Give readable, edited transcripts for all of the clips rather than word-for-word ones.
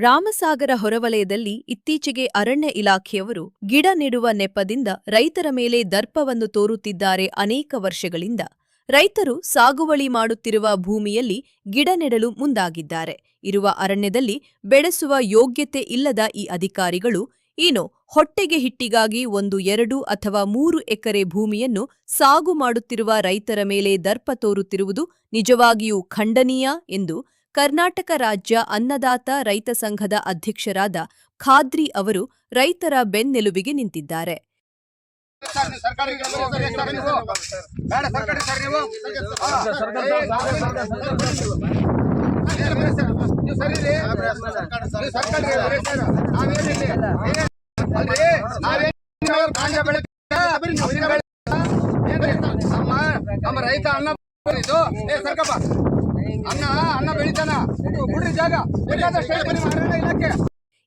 ರಾಮಸಾಗರ ಹೊರವಲಯದಲ್ಲಿ ಇತ್ತೀಚೆಗೆ ಅರಣ್ಯ ಇಲಾಖೆಯವರು ಗಿಡ ನೆಡುವ ನೆಪದಿಂದ ರೈತರ ಮೇಲೆ ದರ್ಪವನ್ನು ತೋರುತ್ತಿದ್ದಾರೆ. ಅನೇಕ ವರ್ಷಗಳಿಂದ ರೈತರು ಸಾಗುವಳಿ ಮಾಡುತ್ತಿರುವ ಭೂಮಿಯಲ್ಲಿ ಗಿಡ ನೆಡಲು ಮುಂದಾಗಿದ್ದಾರೆ. ಇರುವ ಅರಣ್ಯದಲ್ಲಿ ಬೆಳೆಸುವ ಯೋಗ್ಯತೆ ಇಲ್ಲದ ಈ ಅಧಿಕಾರಿಗಳು ಏನೋ ಹೊಟ್ಟೆಗೆ ಹಿಟ್ಟಿಗಾಗಿ 1, 2 ಅಥವಾ 3 ಎಕರೆ ಭೂಮಿಯನ್ನು ಸಾಗು ಮಾಡುತ್ತಿರುವ ರೈತರ ಮೇಲೆ ದರ್ಪ ತೋರುತ್ತಿರುವುದು ನಿಜವಾಗಿಯೂ ಖಂಡನೀಯ ಎಂದು ಕರ್ನಾಟಕ ರಾಜ್ಯ ಅನ್ನದಾತ ರೈತ ಸಂಘದ ಅಧ್ಯಕ್ಷರಾದ ಖಾದ್ರಿ ಅವರು ರೈತರ ಬೆನ್ನೆಲುಬಿಗೆ ನಿಂತಿದ್ದಾರೆ.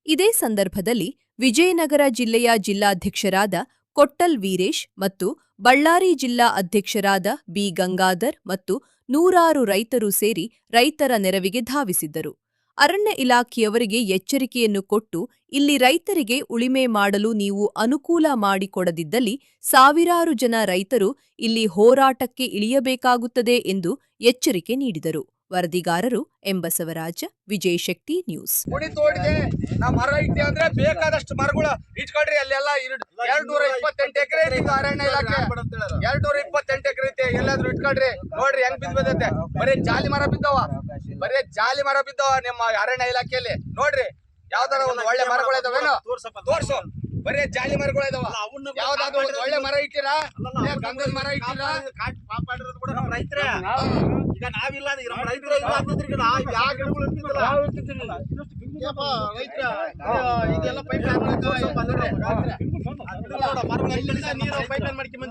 ಇದೇ ಸಂದರ್ಭದಲ್ಲಿ ವಿಜಯನಗರ ಜಿಲ್ಲೆಯ ಜಿಲ್ಲಾಧ್ಯಕ್ಷರಾದ ಕೊಟ್ಟಲ್ ವೀರೇಶ್ ಮತ್ತು ಬಳ್ಳಾರಿ ಜಿಲ್ಲಾ ಅಧ್ಯಕ್ಷರಾದ ಬಿ ಗಂಗಾಧರ್ ಮತ್ತು ನೂರಾರು ರೈತರು ಸೇರಿ ರೈತರ ನೆರವಿಗೆ ಧಾವಿಸಿದ್ದರು. ಅರಣ್ಯ ಇಲಾಖೆಯವರಿಗೆ ಎಚ್ಚರಿಕೆಯನ್ನು ಕೊಟ್ಟು ಇಲ್ಲಿ ರೈತರಿಗೆ ಉಳಿಮೆ ಮಾಡಲು ನೀವು ಅನುಕೂಲ ಮಾಡಿಕೊಡದಿದ್ದಲ್ಲಿ ಸಾವಿರಾರು ಜನ ರೈತರು ಇಲ್ಲಿ ಹೋರಾಟಕ್ಕೆ ಇಳಿಯಬೇಕಾಗುತ್ತದೆ ಎಂದು ಎಚ್ಚರಿಕೆ ನೀಡಿದರು. ವರದಿಗಾರರು ಎಂ ಬಸವರಾಜ, ವಿಜಯ ಶಕ್ತಿ ನ್ಯೂಸ್. ಮರ ಇಟ್ಟಿ ಅಂದ್ರೆ ಬೇಕಾದಷ್ಟು ಮರಗಳು ಇಟ್ಕೊಳ್ರಿ. ಅಲ್ಲೆಲ್ಲ 228 ಎಕರೆ ಅರಣ್ಯ ಇಲಾಖೆ 228 ಎಕರೆ ಐತೆ. ಎಲ್ಲಾದ್ರೂ ಇಟ್ಕೊಳ್ರಿ. ನೋಡ್ರಿ ಹೆಂಗ್ ಬಿದ್ದೈತೆ. ಬರೀ ಜಾಲಿ ಮರ ಬಿದ್ದವ, ನಿಮ್ಮ ಅರಣ್ಯ ಇಲಾಖೆಯಲ್ಲಿ. ನೋಡ್ರಿ ಯಾವ್ದಾರ ಒಂದು ಒಳ್ಳೆ ಮರಗಳು ಇದಾವೇನು ತೋರ್ಸು. ಬರೀ ಜಾಲಿ ಮರಗಳು ಇದಾವ. ಯಾವ್ದಾದ್ರು ಒಂದು ಒಳ್ಳೆ ಮರ ಇಟ್ಟಿರಾ? ಗಂಧದ ಮರ ಇಟ್ಟಿರಾ? ಕಾಪಾಡಿರೋದು ಕೂಡ ನಮ್ಮ ರೈತರ. ಈಗ ನಾವಿಲ್ಲ ನಮ್ಮ ರೈತರ ಇಲ್ಲ ಅಂತಂದ್ರೆ ಈಗ ಯಾವ ಗಿಡಗಳು ಇರ್ತಿದ್ದಿಲ್ಲ. ಇದೆಲ್ಲ ಪೈಪ್ ನೀರು ಪೈಪ್ ಮಾಡ್ಕೊಂಡ್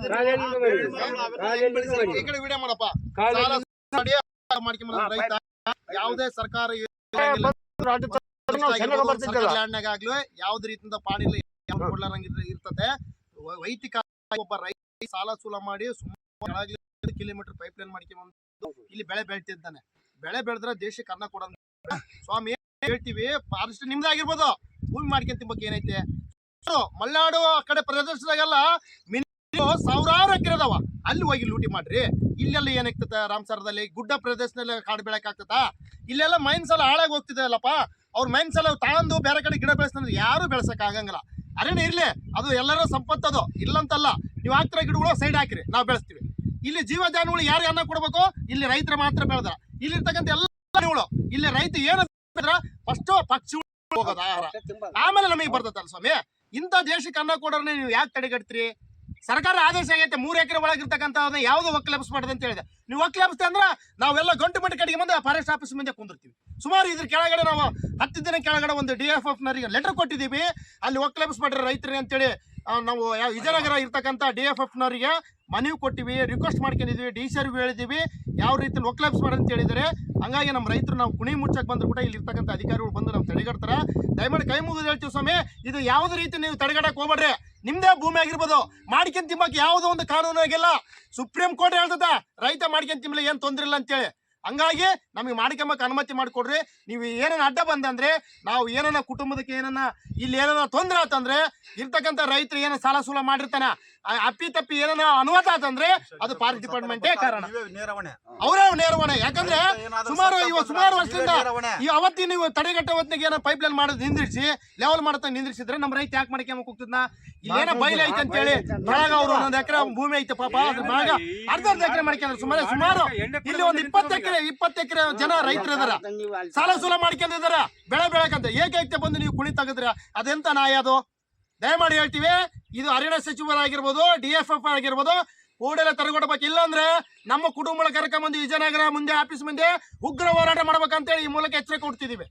ವಿಡಿಯೋ ಮಾಡಪ್ಪ. ರೈತ ಯಾವುದೇ ಸರ್ಕಾರ ಆಗ್ಲಿ ಯಾವ್ದು ರೀತಿಯಿಂದ ಪಾಣಿ ಇರ್ತದೆ. ವೈದಿಕ ಒಬ್ಬ ರೈತ ಸಾಲ ಸೂಲ ಮಾಡಿ ಸುಮಾರು ಕಿಲೋಮೀಟರ್ ಪೈಪ್ ಲೈನ್ ಮಾಡ್ಕೊಂಡ್ಬಂದು ಇಲ್ಲಿ ಬೆಳೆ ಬೆಳ್ತಿದ್ದಾನೆ. ಬೆಳೆ ಬೆಳೆದ್ರೆ ದೇಶಕ್ಕೆ ಅನ್ನ ಕೊಡ ಸ್ವಾಮಿ ಹೇಳ್ತೀವಿ. ಫಾರೆಸ್ಟ್ ನಿಮ್ದಾಗಿರ್ಬೋದು, ಭೂಮಿ ಮಾಡ್ಕೊಂತ ಬಗ್ಗೆ ಏನೈತೆ. ಮಲೆನಾಡು ಆ ಕಡೆ ಪ್ರದೇಶದಾಗೆಲ್ಲ ಸಾವಿರಾರು ಎಕರೆ ಅದಾವ. ಅಲ್ಲಿ ಹೋಗಿ ಲೂಟಿ ಮಾಡ್ರಿ. ಇಲ್ಲೆಲ್ಲ ಏನಾಗ್ತದ? ರಾಮಸಾಗರದಲ್ಲಿ ಗುಡ್ಡ ಪ್ರದೇಶದಲ್ಲಿ ಕಾಡು ಬೆಳಕ್ ಆಗ್ತದ. ಇಲ್ಲೆಲ್ಲ ಮೈನ್ಸ್ ಎಲ್ಲ ಹಾಳಾಗಿ ಹೋಗ್ತಿದೆ ಅಲ್ಲಪ್ಪ. ಅವ್ರ ಮೈನ್ಸ್ ಎಲ್ಲ ತಗೊಂಡು ಬೇರೆ ಕಡೆ ಗಿಡ ಬೆಳೆಸ್ತಂದ್ರೆ ಯಾರು ಬೆಳೆಸಕ್ ಆಗಂಗಿಲ್ಲ. ಅರಣ್ಯ ಇರ್ಲಿ, ಅದು ಎಲ್ಲರ ಸಂಪತ್ತದು, ಇಲ್ಲಂತಲ್ಲ. ನೀವು ಹಾಕ್ತಿರೋ ಗಿಡಗಳು ಸೈಡ್ ಹಾಕಿರಿ, ನಾವು ಬೆಳೆಸ್ತೀವಿ. ಇಲ್ಲಿ ಜೀವ ಜಾನುಗಳು ಯಾರಿಗೆ ಅನ್ನ ಕೊಡ್ಬೇಕು? ಇಲ್ಲಿ ರೈತರ ಮಾತ್ರ ಬೆಳೆದ. ಇಲ್ಲಿರ್ತಕ್ಕಂಥ ಎಲ್ಲ ಇಲ್ಲಿ ರೈತ ಏನು ಫಸ್ಟ್ ಪಕ್ಷಿ ಹೋಗೋದ ಆಹಾರ, ಆಮೇಲೆ ನಮಗೆ ಬರ್ತದಲ್ಲ ಸ್ವಾಮಿ. ಇಂಥ ದೇಶಕ್ಕೆ ಅನ್ನ ಕೊಡೋರ್ನ ನೀವು ಯಾಕೆ ತಡೆಗಟ್ತೀರಿ? ಸರ್ಕಾರ ಆದೇಶ ಆಗೈತೆ 3 ಎಕರೆ ಒಳಗಿರ್ತಕ್ಕಂಥ ಯಾವ್ದು ಒಕ್ಕಲೆಬ್ಸ್ಬಾರ್ದು ಅಂತ ಹೇಳಿದೆ. ನೀವು ಒಕ್ಕಲೆಬ್ಸ್ತೆ ಅಂದ್ರೆ ನಾವೆಲ್ಲ ಗಂಟು ಮಟ್ಟಿ ಕಡೆಗೆ ಬಂದು ಫಾರೆಸ್ಟ್ ಆಫೀಸ್ ಮುಂದೆ ಕುಂದಿರ್ತೀವಿ. ಸುಮಾರು ಇದ್ರ ಕೆಳಗಡೆ ನಾವು 10 ದಿನ ಕೆಳಗಡೆ ಒಂದು DFF ನವರಿಗೆ ಲೆಟರ್ ಕೊಟ್ಟಿದ್ದೀವಿ. ಅಲ್ಲಿ ಒಕ್ಕಲೆಬ್ಸ್ಬಾಡ್ರಿ ರೈತರಿಗೆ ಅಂತೇಳಿ ನಾವು ವಿಜಯನಗರ ಇರ್ತಕ್ಕಂಥ DFF ನವರಿಗೆ ಮನವಿ ಕೊಟ್ಟಿವಿ, ರಿಕ್ವೆಸ್ಟ್ ಮಾಡ್ಕೊಂಡಿದ್ವಿ, DC ಹೇಳಿದೀವಿ ಯಾವ ರೀತಿಯಲ್ಲಿ ಒಕ್ಕಲೆಬ್ಸ್ಬಾರ್ದು ಅಂತ ಹೇಳಿದರೆ. ಹಂಗಾಗಿ ನಮ್ಮ ರೈತರು ನಾವು ಕುಣಿ ಮುಚ್ಚಕ್ಕೆ ಬಂದ್ರು ಕೂಡ ಇಲ್ಲಿ ಇರ್ತಕ್ಕಂಥ ಅಧಿಕಾರಿಗಳು ಬಂದು ನಾವು ತಡೆಗಟ್ತಾರ. ದಯಮಾಡಿ ಕೈ ಮುಗಿದು ಹೇಳ್ತೀವಿ ಸ್ವಾಮಿ, ಇದು ಯಾವುದೇ ರೀತಿ ನೀವು ತಡೆಗಟ್ಟಕ್ಕೆ ಹೋಗ್ಬೇಡ್ರಿ. ನಿಮ್ದೇ ಭೂಮಿ ಆಗಿರ್ಬೋದು, ಮಾಡ್ಕೊಂಡ್ ತಿಂಬಕ್ಕೆ ಯಾವುದೋ ಒಂದು ಕಾನೂನು ಆಗಿಲ್ಲ. ಸುಪ್ರೀಂ ಕೋರ್ಟ್ ಹೇಳ್ತದ ರೈತ ಮಾಡ್ಕೊಂಡ್ ತಿಂಬಲಿ ಏನ್ ತೊಂದ್ರೆ ಇಲ್ಲ ಅಂತೇಳಿ. ಹಂಗಾಗಿ ನಮಗೆ ಮಾಡ್ಕೊಂಬಕ್ಕೆ ಅನುಮತಿ ಮಾಡಿಕೊಡ್ರಿ. ನೀವು ಏನನ್ನ ಅಡ್ಡ ಬಂದಂದ್ರೆ, ನಾವು ಏನನ್ನ ಕುಟುಂಬದಕ್ಕೆ ಏನನ್ನ ಇಲ್ಲಿ ಏನನ್ನ ತೊಂದರೆ ಆತಂದ್ರೆ, ಇರ್ತಕ್ಕಂಥ ರೈತರು ಏನೋ ಸಾಲ ಸೂಲ ಮಾಡಿರ್ತಾನ, ಅಪ್ಪಿ ತಪ್ಪಿ ಏನನ್ನ ಅನುವಾದ ಆತಂದ್ರೆ ಅದು ಫಾರೆಸ್ಟ್ ಡಿಪಾರ್ಟ್ಮೆಂಟೇ ಕಾರಣ. ಅವರೇ ನೇರವಣೆ. ಯಾಕಂದ್ರೆ ಸುಮಾರು ವರ್ಷದಿಂದ ಈ ಅವತ್ತಿ ನೀವು ತಡೆಗಟ್ಟ ಹೊತ್ತಿಗೆ ಏನೋ ಪೈಪ್ ಲೈನ್ ಮಾಡೋದು ನಿಂದಿರಿಸಿ ಲೆವೆಲ್ ಮಾಡ್ತಾ ನಿಂದಿರಿಸಿದ್ರೆ ನಮ್ಮ ರೈತ ಯಾಕೆ ಮಾಡ್ಕೊಂಬ ಹೋಗ್ತದ? ಇಲ್ಲೇನೋ ಬಯಲು ಐತೆ ಅಂತ ಹೇಳಿ ಕೆಳಗ ಅವ್ರು 1 ಎಕರೆ ಭೂಮಿ ಐತೆ ಪಾಪ, ಅದ್ರ ಮ್ಯಾಗ ಅರ್ಧ ಎಕರೆ ಮಾಡ್ಕೊಂಡ್ರೆ ಸುಮಾರು ಇಲ್ಲಿ ಒಂದು 20 ಎಕರೆ ಜನ ರೈತರು ಇದಾರ, ಸಾಲ ಸೂಲ ಮಾಡ್ಕೊಂಡಿದಾರ. ಬೆಳೆ ಬೆಳಕಂತ ಏಕೈತೆ ಬಂದು ನೀವು ಕುಣಿ ತೆಗೆದ್ರೆ ಅದೆಂತ ನಾಯ ಅದು? ದಯಮಾಡಿ ಹೇಳ್ತೀವಿ, ಇದು ಅರಣ್ಯ ಸಚಿವರಾಗಿರ್ಬೋದು, DFF ಆಗಿರ್ಬೋದು, ಕೂಡಲೇ ತಡೆಗಟ್ಟಬೇಕು. ಇಲ್ಲಾಂದ್ರೆ ನಮ್ಮ ಕುಟುಂಬಗಳ ಕರ್ಕೊಂಡ್ಬಂದು ವಿಜಯನಗರ ಮುಂದೆ ಆಫೀಸ್ ಮುಂದೆ ಉಗ್ರ ಹೋರಾಟ ಮಾಡ್ಬೇಕಂತೇಳಿ ಈ ಮೂಲಕ ಎಚ್ಚರಿಕೆ ಕೊಡ್ತಿದೀವಿ.